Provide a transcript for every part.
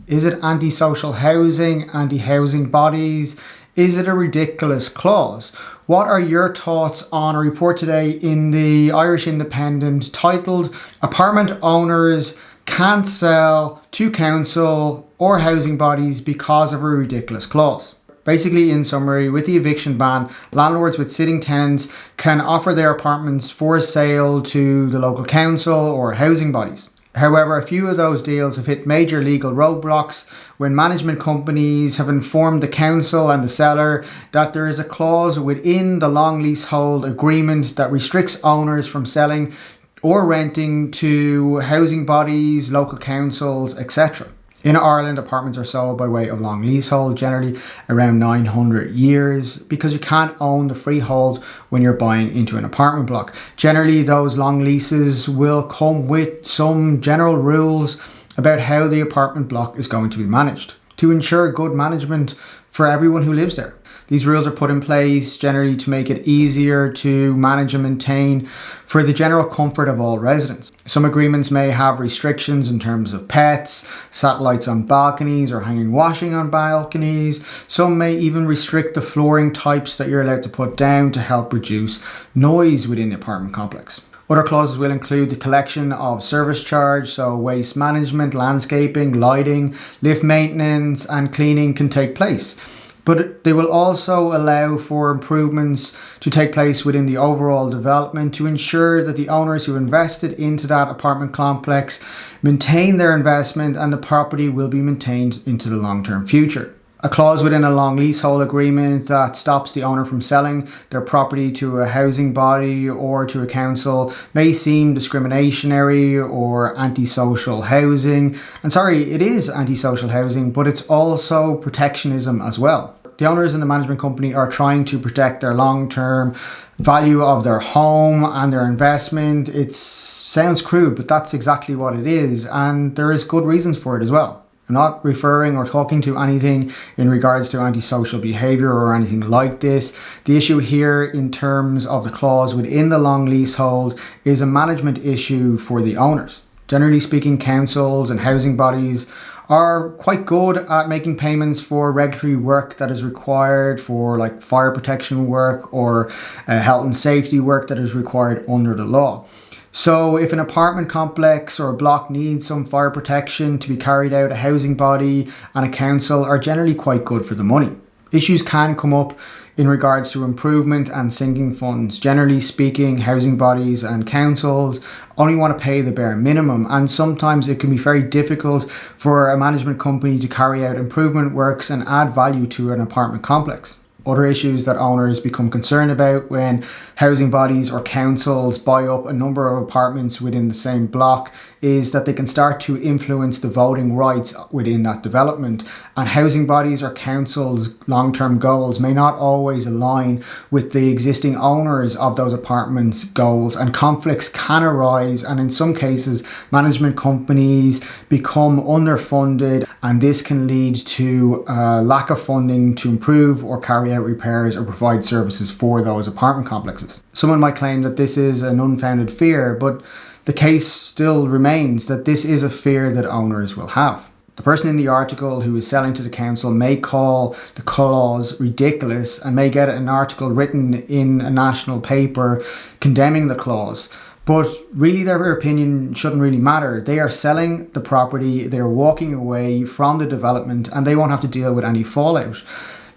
Is it antisocial housing, anti-housing bodies? Is it a ridiculous clause? What are your thoughts on a report today in the Irish Independent titled "Apartment Owners Can't Sell to Council or Housing Bodies Because of a Ridiculous Clause"? Basically, in summary, with the eviction ban, landlords with sitting tenants can offer their apartments for sale to the local council or housing bodies. However, a few of those deals have hit major legal roadblocks when management companies have informed the council and the seller that there is a clause within the long leasehold agreement that restricts owners from selling or renting to housing bodies, local councils, etc. In Ireland, apartments are sold by way of long leasehold, generally around 900 years, because you can't own the freehold when you're buying into an apartment block. Generally, those long leases will come with some general rules about how the apartment block is going to be managed to ensure good management for everyone who lives there. These rules are put in place generally to make it easier to manage and maintain for the general comfort of all residents. Some agreements may have restrictions in terms of pets, satellites on balconies or hanging washing on balconies. Some may even restrict the flooring types that you're allowed to put down to help reduce noise within the apartment complex. Other clauses will include the collection of service charge, so waste management, landscaping, lighting, lift maintenance and cleaning can take place. But they will also allow for improvements to take place within the overall development to ensure that the owners who invested into that apartment complex maintain their investment and the property will be maintained into the long-term future. A clause within a long leasehold agreement that stops the owner from selling their property to a housing body or to a council may seem discriminatory or antisocial housing. And sorry, it is antisocial housing, but it's also protectionism as well. The owners and the management company are trying to protect their long-term value of their home and their investment. It sounds crude, but that's exactly what it is, and there is good reasons for it as well. I'm not referring or talking to anything in regards to antisocial behaviour or anything like this. The issue here in terms of the clause within the long leasehold is a management issue for the owners. Generally speaking, councils and housing bodies are quite good at making payments for regulatory work that is required for like fire protection work or health and safety work that is required under the law. So if an apartment complex or a block needs some fire protection to be carried out, a housing body and a council are generally quite good for the money. Issues can come up in regards to improvement and sinking funds. Generally speaking, housing bodies and councils only want to pay the bare minimum, and sometimes it can be very difficult for a management company to carry out improvement works and add value to an apartment complex. Other issues that owners become concerned about when housing bodies or councils buy up a number of apartments within the same block is that they can start to influence the voting rights within that development. And housing bodies or councils' long-term goals may not always align with the existing owners of those apartments' goals, and conflicts can arise, and in some cases management companies become underfunded, and this can lead to a lack of funding to improve or carry out repairs or provide services for those apartment complexes. Someone might claim that this is an unfounded fear, but the case still remains that this is a fear that owners will have. The person in the article who is selling to the council may call the clause ridiculous and may get an article written in a national paper condemning the clause. But really their opinion shouldn't really matter. They are selling the property, they are walking away from the development, and they won't have to deal with any fallout.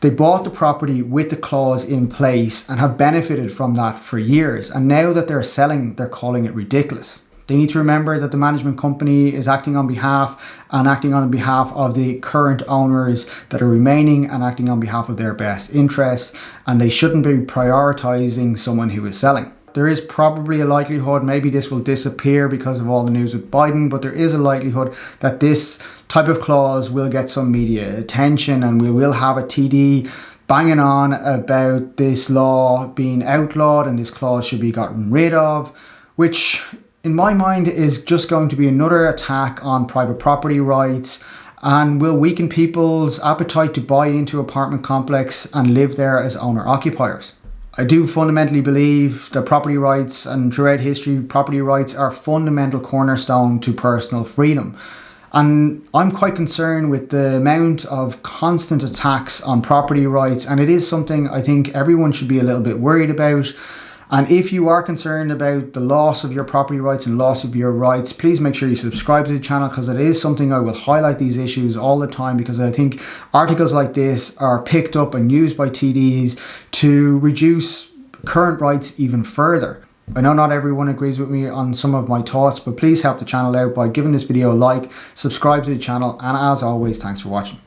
They bought the property with the clause in place and have benefited from that for years. And now that they're selling, they're calling it ridiculous. They need to remember that the management company is acting on behalf of the current owners that are remaining and acting on behalf of their best interests. And they shouldn't be prioritizing someone who is selling. There is probably a likelihood, maybe this will disappear because of all the news with Biden, but there is a likelihood that this type of clause will get some media attention, and we will have a TD banging on about this law being outlawed and this clause should be gotten rid of, which in my mind is just going to be another attack on private property rights and will weaken people's appetite to buy into apartment complex and live there as owner occupiers. I do fundamentally believe that property rights, and throughout history, property rights are fundamental cornerstone to personal freedom. And I'm quite concerned with the amount of constant attacks on property rights, and it is something I think everyone should be a little bit worried about. And if you are concerned about the loss of your property rights and loss of your rights, please make sure you subscribe to the channel, because it is something I will highlight these issues all the time, because I think articles like this are picked up and used by TDs to reduce current rights even further. I know not everyone agrees with me on some of my thoughts, but please help the channel out by giving this video a like, subscribe to the channel, and as always, thanks for watching.